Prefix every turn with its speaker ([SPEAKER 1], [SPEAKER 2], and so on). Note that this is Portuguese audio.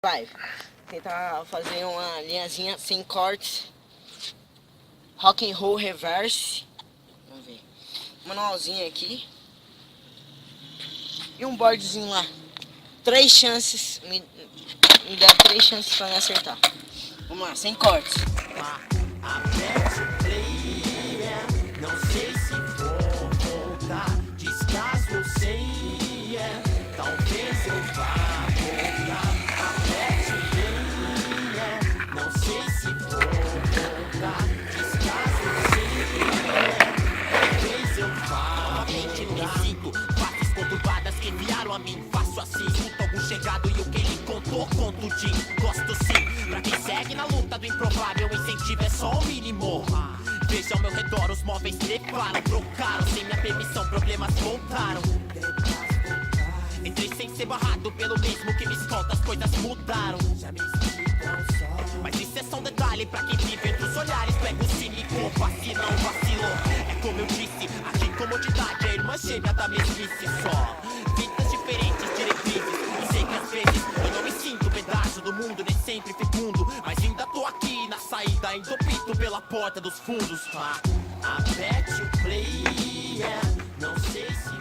[SPEAKER 1] Vai. Tentar fazer uma linhazinha sem cortes. Rock and roll reverse. Vamos ver. Manualzinho aqui. E um boardzinho lá. 3 chances. Me dá 3 chances pra me acertar. Vamos lá, sem cortes.
[SPEAKER 2] Aperte o play, não sei se vou voltar. Descaso eu sei, talvez eu vá voltar. Aperte o play, não sei se vou voltar. Descaso eu sei, talvez eu vá voltar. Sinto faces conturbadas que enviaram a mim. Faço assim, escuto algum chegado e o que ele contou, conto de gosto sim. Pra quem segue na luta do improvável, o incentivo é só o mínimo. Veja ao meu redor, os móveis treparam, trocaram, sem minha permissão, problemas voltaram. Entrei sem ser barrado pelo mesmo que me escolta, as coisas mudaram. Mas isso é só um detalhe pra quem vive entre os olhares. Pega o cínico, vacila, não vacilou. É como eu disse, aqui comodidade é a irmã gêmea da mesmice. Só vidas diferentes, diretrizes. E sei que às vezes eu não me sinto pedaço do mundo, nem sempre fecundo. Mas ainda tô aqui na saída, ainda opto pela porta dos fundos. Aperte o play, não sei se